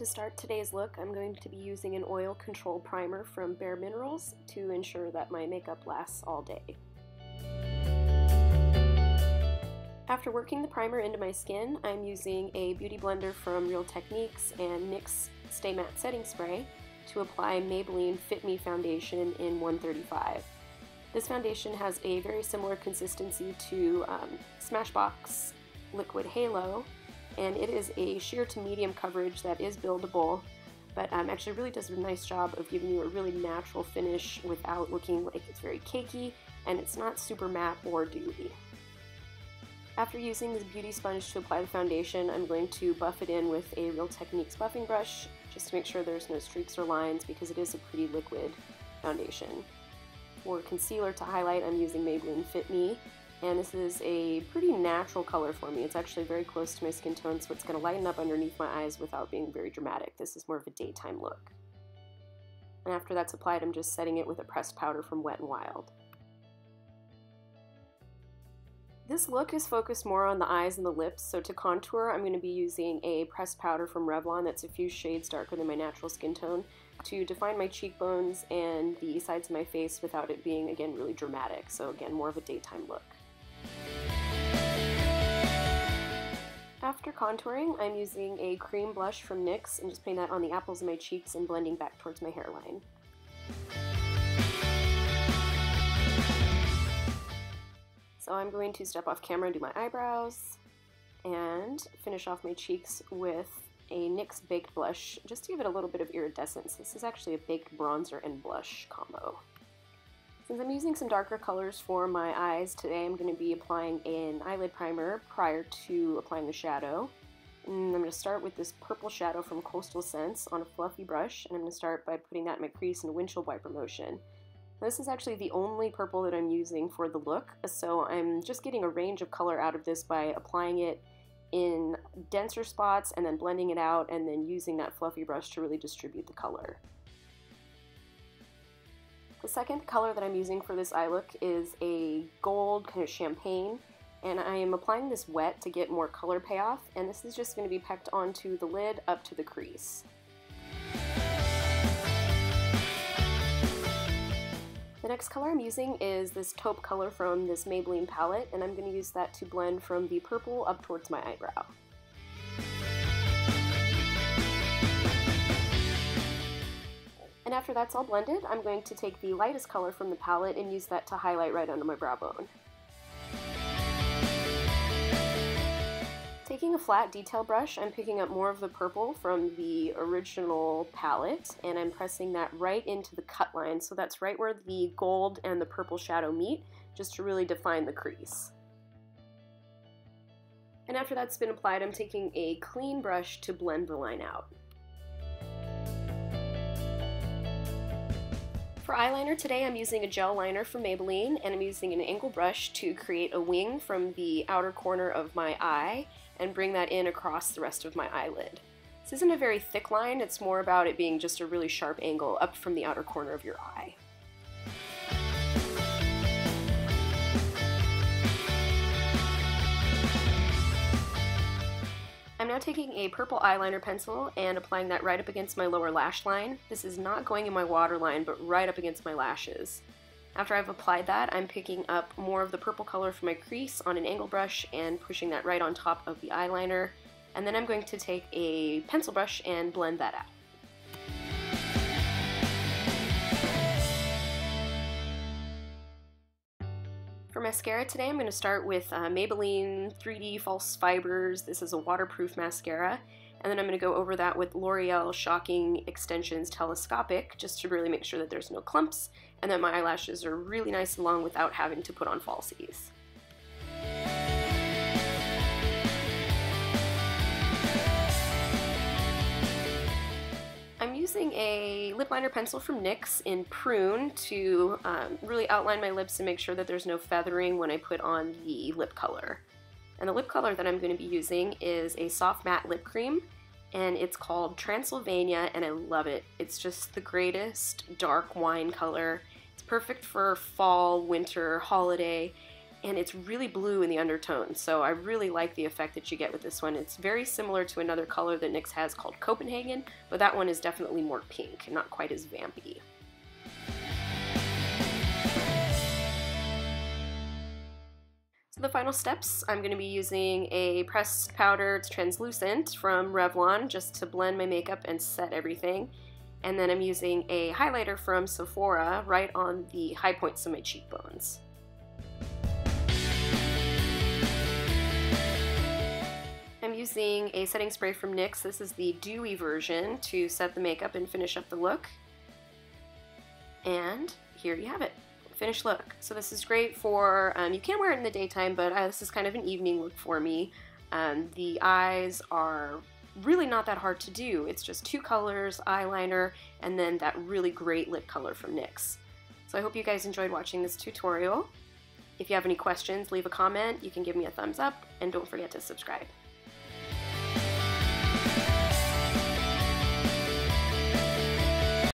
To start today's look, I'm going to be using an oil control primer from Bare Minerals to ensure that my makeup lasts all day. After working the primer into my skin, I'm using a beauty blender from Real Techniques and NYX Stay Matte Setting Spray to apply Maybelline Fit Me Foundation in 135. This foundation has a very similar consistency to Smashbox Liquid Halo, and it is a sheer to medium coverage that is buildable, but actually really does a nice job of giving you a really natural finish without looking like it's very cakey, and it's not super matte or dewy. After using this beauty sponge to apply the foundation, I'm going to buff it in with a Real Techniques buffing brush just to make sure there's no streaks or lines because it is a pretty liquid foundation. For concealer to highlight, I'm using Maybelline Fit Me, and this is a pretty natural color for me. It's actually very close to my skin tone, so it's going to lighten up underneath my eyes without being very dramatic. This is more of a daytime look. And after that's applied, I'm just setting it with a pressed powder from Wet n Wild. This look is focused more on the eyes and the lips, so to contour, I'm going to be using a pressed powder from Revlon that's a few shades darker than my natural skin tone to define my cheekbones and the sides of my face without it being, again, really dramatic. So again, more of a daytime look. After contouring, I'm using a cream blush from NYX and just putting that on the apples of my cheeks and blending back towards my hairline. So I'm going to step off camera and do my eyebrows and finish off my cheeks with a NYX Baked Blush just to give it a little bit of iridescence. This is actually a baked bronzer and blush combo. Since I'm using some darker colors for my eyes today, I'm going to be applying an eyelid primer prior to applying the shadow. And I'm going to start with this purple shadow from Coastal Scents on a fluffy brush, and I'm going to start by putting that in my crease in a windshield wiper motion. This is actually the only purple that I'm using for the look, so I'm just getting a range of color out of this by applying it in denser spots and then blending it out and then using that fluffy brush to really distribute the color. The second color that I'm using for this eye look is a gold kind of champagne, and I am applying this wet to get more color payoff, and this is just going to be pecked onto the lid up to the crease. The next color I'm using is this taupe color from this Maybelline palette, and I'm going to use that to blend from the purple up towards my eyebrow. And after that's all blended, I'm going to take the lightest color from the palette and use that to highlight right under my brow bone. Taking a flat detail brush, I'm picking up more of the purple from the original palette, and I'm pressing that right into the cut line, so that's right where the gold and the purple shadow meet, just to really define the crease. And after that's been applied, I'm taking a clean brush to blend the line out. For eyeliner today, I'm using a gel liner from Maybelline, and I'm using an angle brush to create a wing from the outer corner of my eye and bring that in across the rest of my eyelid. This isn't a very thick line, it's more about it being just a really sharp angle up from the outer corner of your eye. I'm now taking a purple eyeliner pencil and applying that right up against my lower lash line. This is not going in my waterline, but right up against my lashes. After I've applied that, I'm picking up more of the purple color from my crease on an angle brush and pushing that right on top of the eyeliner. And then I'm going to take a pencil brush and blend that out. For mascara today, I'm going to start with Maybelline 3D False Fibers. This is a waterproof mascara. And then I'm going to go over that with L'Oreal Shocking Extensions Telescopic, just to really make sure that there's no clumps and that my eyelashes are really nice and long without having to put on falsies. I'm using a lip liner pencil from NYX in Prune to really outline my lips and make sure that there's no feathering when I put on the lip color. And the lip color that I'm going to be using is a soft matte lip cream, and it's called Transylvania, and I love it. It's just the greatest dark wine color. It's perfect for fall, winter, holiday, and it's really blue in the undertone, so I really like the effect that you get with this one. It's very similar to another color that NYX has called Copenhagen, but that one is definitely more pink, not quite as vampy. So the final steps, I'm going to be using a pressed powder, it's translucent, from Revlon, just to blend my makeup and set everything. And then I'm using a highlighter from Sephora right on the high points of my cheekbones. I'm using a setting spray from NYX. This is the dewy version to set the makeup and finish up the look. And here you have it, finished look. So this is great for, you can wear it in the daytime, but this is kind of an evening look for me. The eyes are really not that hard to do. It's just 2 colors, eyeliner, and then that really great lip color from NYX. So I hope you guys enjoyed watching this tutorial. If you have any questions, leave a comment. You can give me a thumbs up, and don't forget to subscribe.